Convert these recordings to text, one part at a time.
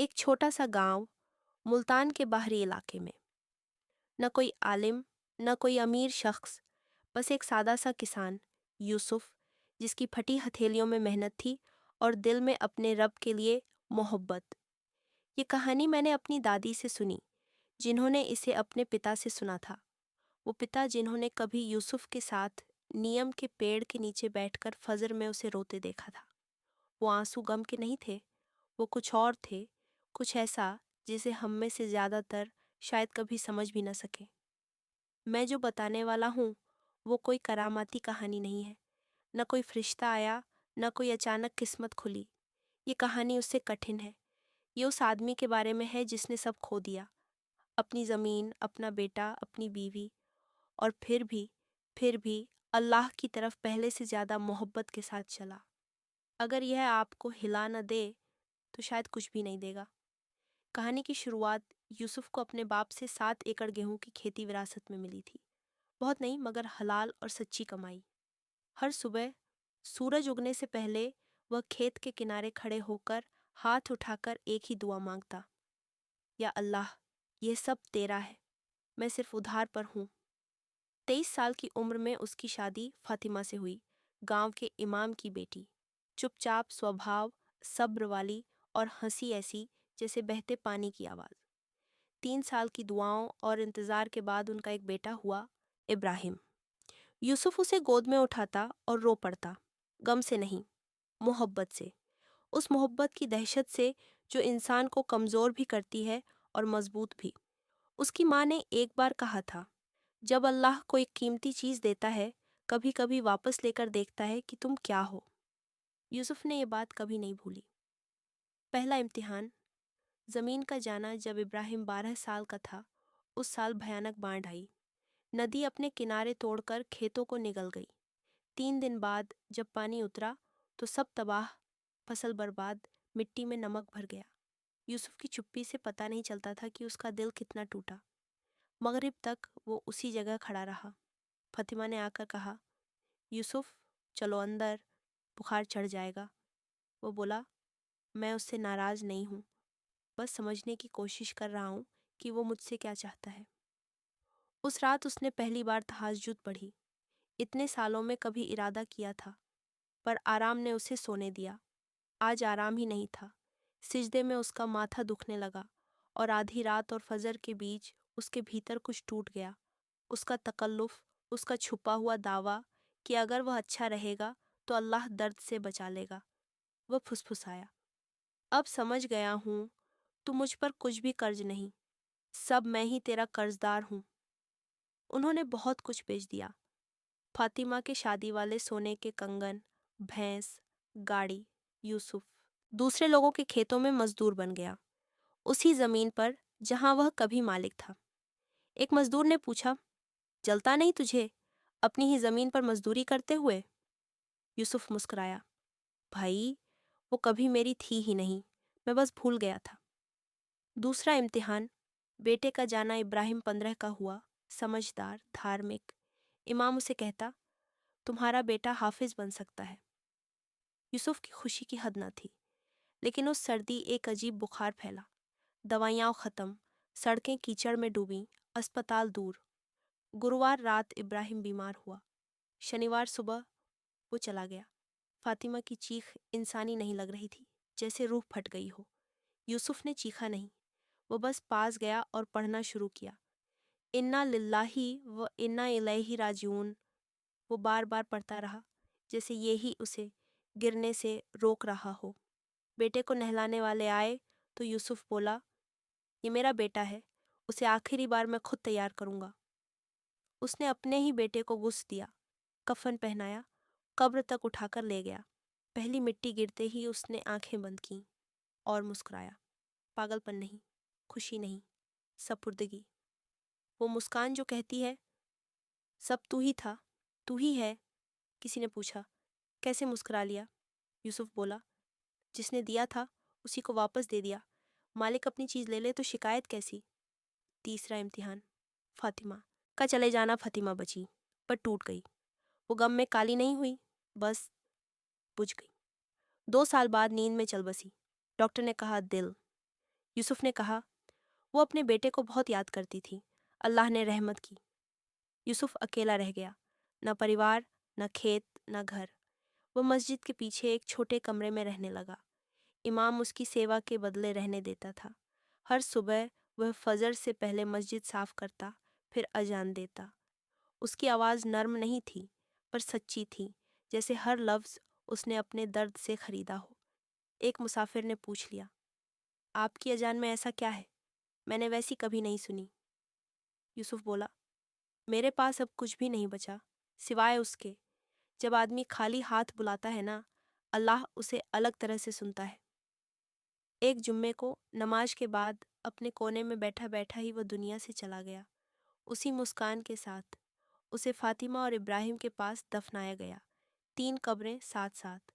एक छोटा सा गांव मुल्तान के बाहरी इलाके में। न कोई आलिम, न कोई अमीर शख्स, बस एक सादा सा किसान यूसुफ, जिसकी फटी हथेलियों में मेहनत थी और दिल में अपने रब के लिए मोहब्बत। ये कहानी मैंने अपनी दादी से सुनी, जिन्होंने इसे अपने पिता से सुना था। वो पिता जिन्होंने कभी यूसुफ के साथ नीम के पेड़ के नीचे बैठकर फजर में उसे रोते देखा था। वो आंसू गम के नहीं थे, वो कुछ और थे, कुछ ऐसा जिसे हम में से ज़्यादातर शायद कभी समझ भी न सके। मैं जो बताने वाला हूँ वो कोई करामाती कहानी नहीं है। न कोई फरिश्ता आया, न कोई अचानक किस्मत खुली। ये कहानी उससे कठिन है। ये उस आदमी के बारे में है जिसने सब खो दिया, अपनी ज़मीन, अपना बेटा, अपनी बीवी, और फिर भी अल्लाह की तरफ पहले से ज़्यादा मोहब्बत के साथ चला। अगर यह आपको हिला न दे तो शायद कुछ भी नहीं देगा। कहानी की शुरुआत यूसुफ को अपने बाप से 7 एकड़ गेहूं की खेती विरासत में मिली थी। बहुत नहीं, मगर हलाल और सच्ची कमाई। हर सुबह सूरज उगने से पहले वह खेत के किनारे खड़े होकर हाथ उठाकर एक ही दुआ मांगता, या अल्लाह, यह सब तेरा है, मैं सिर्फ उधार पर हूँ। 23 साल की उम्र में उसकी शादी फातिमा से हुई, गांव के इमाम की बेटी। चुपचाप स्वभाव, सब्र वाली, और हंसी ऐसी जैसे बहते पानी की आवाज़। 3 साल की दुआओं और इंतज़ार के बाद उनका एक बेटा हुआ, इब्राहिम। यूसुफ उसे गोद में उठाता और रो पड़ता, गम से नहीं, मोहब्बत से। उस मोहब्बत की दहशत से जो इंसान को कमज़ोर भी करती है और मजबूत भी। उसकी माँ ने एक बार कहा था, जब अल्लाह कोई कीमती चीज़ देता है, कभी कभी वापस लेकर देखता है कि तुम क्या हो। यूसुफ ने ये बात कभी नहीं भूली। पहला इम्तिहान, ज़मीन का जाना। जब इब्राहिम 12 साल का था, उस साल भयानक बाढ़ आई। नदी अपने किनारे तोड़कर खेतों को निगल गई। 3 दिन बाद जब पानी उतरा तो सब तबाह, फसल बर्बाद, मिट्टी में नमक भर गया। यूसुफ की चुप्पी से पता नहीं चलता था कि उसका दिल कितना टूटा। मगरिब तक वो उसी जगह खड़ा रहा। फातिमा ने आकर कहा, यूसुफ चलो अंदर, बुखार चढ़ जाएगा। वो बोला, मैं उससे नाराज़ नहीं हूँ, बस समझने की कोशिश कर रहा हूँ कि वो मुझसे क्या चाहता है। उस रात उसने पहली बार तहज्जुद पढ़ी। इतने सालों में कभी इरादा किया था, पर आराम ने उसे सोने दिया। आज आराम ही नहीं था। सिजदे में उसका माथा दुखने लगा, और आधी रात और फजर के बीच उसके भीतर कुछ टूट गया। उसका तकल्लुफ़, उसका छुपा हुआ दावा कि अगर वह अच्छा रहेगा तो अल्लाह दर्द से बचा लेगा। वह फुसफुसाया, अब समझ गया हूँ, तू मुझ पर कुछ भी कर्ज नहीं, सब मैं ही तेरा कर्जदार हूँ। उन्होंने बहुत कुछ बेच दिया, फातिमा के शादी वाले सोने के कंगन, भैंस, गाड़ी। यूसुफ दूसरे लोगों के खेतों में मजदूर बन गया, उसी जमीन पर जहां वह कभी मालिक था। एक मजदूर ने पूछा, जलता नहीं तुझे अपनी ही जमीन पर मजदूरी करते हुए? यूसुफ मुस्कुराया, भाई, वो कभी मेरी थी ही नहीं, मैं बस भूल गया था। दूसरा इम्तिहान, बेटे का जाना। इब्राहिम 15 का हुआ, समझदार, धार्मिक। इमाम उसे कहता, तुम्हारा बेटा हाफिज बन सकता है। यूसुफ की खुशी की हद न थी। लेकिन उस सर्दी एक अजीब बुखार फैला। दवाइयाँ ख़त्म, सड़कें कीचड़ में डूबीं, अस्पताल दूर। गुरुवार रात इब्राहिम बीमार हुआ। शनिवार सुबह वो चला गया। फातिमा की चीख इंसानी नहीं लग रही थी, जैसे रूह फट गई हो। यूसुफ ने चीखा नहीं, वो बस पास गया और पढ़ना शुरू किया, इन्ना लिल्लाही व इन्ना इलैहि राजिऊन। वो बार बार पढ़ता रहा, जैसे ये ही उसे गिरने से रोक रहा हो। बेटे को नहलाने वाले आए तो यूसुफ बोला, ये मेरा बेटा है, उसे आखिरी बार मैं खुद तैयार करूँगा। उसने अपने ही बेटे को गुस्ल दिया, कफन पहनाया, कब्र तक उठाकर ले गया। पहली मिट्टी गिरते ही उसने आंखें बंद कीं और मुस्कुराया। पागलपन नहीं, खुशी नहीं, सपुर्दगी। वो मुस्कान जो कहती है, सब तू ही था, तू ही है। किसी ने पूछा, कैसे मुस्कुरा लिया? यूसुफ बोला, जिसने दिया था उसी को वापस दे दिया, मालिक अपनी चीज़ ले ले तो शिकायत कैसी? तीसरा इम्तिहान, फातिमा का चले जाना। फातिमा बची, पर टूट गई। वो गम में काली नहीं हुई, बस बुझ गई। 2 साल बाद नींद में चल बसी। डॉक्टर ने कहा, दिल। यूसुफ ने कहा, वो अपने बेटे को बहुत याद करती थी। अल्लाह ने रहमत की। यूसुफ अकेला रह गया, न परिवार, न खेत, न घर। वो मस्जिद के पीछे एक छोटे कमरे में रहने लगा। इमाम उसकी सेवा के बदले रहने देता था। हर सुबह वह फजर से पहले मस्जिद साफ करता, फिर अजान देता। उसकी आवाज़ नर्म नहीं थी, पर सच्ची थी, जैसे हर लफ्ज़ उसने अपने दर्द से खरीदा हो। एक मुसाफिर ने पूछ लिया, आपकी अजान में ऐसा क्या है? मैंने वैसी कभी नहीं सुनी। यूसुफ बोला, मेरे पास अब कुछ भी नहीं बचा, सिवाय उसके। जब आदमी खाली हाथ बुलाता है ना, अल्लाह उसे अलग तरह से सुनता है। एक जुम्मे को नमाज के बाद अपने कोने में बैठा बैठा ही वह दुनिया से चला गया, उसी मुस्कान के साथ। उसे फातिमा और इब्राहिम के पास दफनाया गया, 3 कब्रें साथ साथ।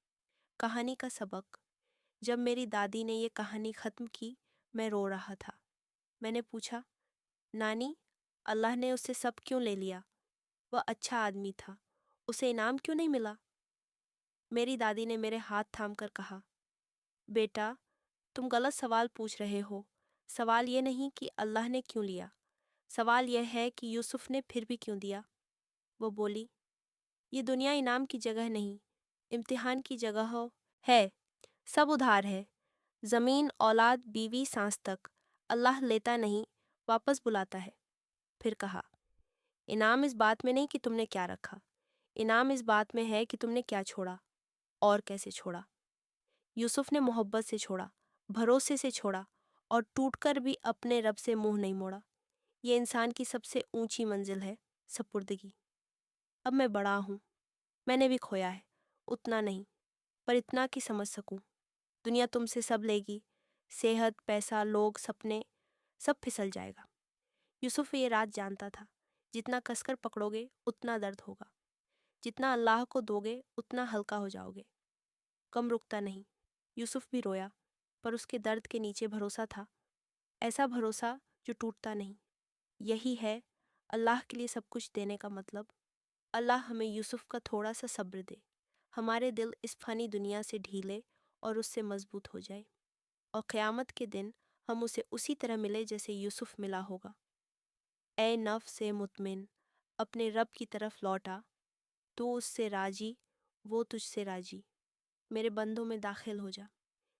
कहानी का सबक। जब मेरी दादी ने ये कहानी ख़त्म की, मैं रो रहा था। मैंने पूछा, नानी, अल्लाह ने उससे सब क्यों ले लिया? वह अच्छा आदमी था, उसे इनाम क्यों नहीं मिला? मेरी दादी ने मेरे हाथ थाम कर कहा, बेटा, तुम गलत सवाल पूछ रहे हो। सवाल ये नहीं कि अल्लाह ने क्यों लिया, सवाल यह है कि यूसुफ ने फिर भी क्यों दिया। वो बोली, ये दुनिया इनाम की जगह नहीं, इम्तिहान की जगह है। सब उधार है, ज़मीन, औलाद, बीवी, सांस तक। अल्लाह लेता नहीं, वापस बुलाता है। फिर कहा, इनाम इस बात में नहीं कि तुमने क्या रखा, इनाम इस बात में है कि तुमने क्या छोड़ा और कैसे छोड़ा। यूसुफ ने मोहब्बत से छोड़ा, भरोसे से छोड़ा, और टूटकर भी अपने रब से मुंह नहीं मोड़ा। ये इंसान की सबसे ऊंची मंजिल है, सपुर्दगी। अब मैं बड़ा हूँ, मैंने भी खोया है, उतना नहीं, पर इतना कि समझ सकूं। दुनिया तुमसे सब लेगी, सेहत, पैसा, लोग, सपने, सब फिसल जाएगा। यूसुफ ये रात जानता था, जितना कसकर पकड़ोगे उतना दर्द होगा, जितना अल्लाह को दोगे उतना हल्का हो जाओगे। कम रुकता नहीं। यूसुफ भी रोया, पर उसके दर्द के नीचे भरोसा था, ऐसा भरोसा जो टूटता नहीं। यही है अल्लाह के लिए सब कुछ देने का मतलब। अल्लाह हमें यूसुफ का थोड़ा सा सब्र दे, हमारे दिल इस फनी दुनिया से ढीले और उससे मजबूत हो जाए, और क़यामत के दिन हम उसे उसी तरह मिले जैसे यूसुफ मिला होगा। ए नफ्स से मुतमिन, अपने रब की तरफ लौटा, तू उससे राजी, वो तुझसे राजी। मेरे बंदों में दाखिल हो जा,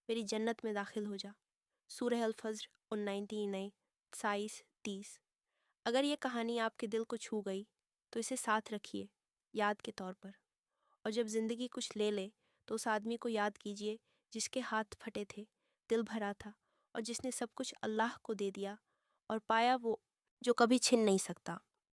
मेरी जन्नत में दाखिल हो जा। सूरह अल-फज्र 19 27 30। अगर ये कहानी आपके दिल को छू गई तो इसे साथ रखिए, याद के तौर पर। और जब ज़िंदगी कुछ ले ले तो उस आदमी को याद कीजिए जिसके हाथ फटे थे, दिल भरा था, और जिसने सब कुछ अल्लाह को दे दिया और पाया वो जो कभी छिन नहीं सकता।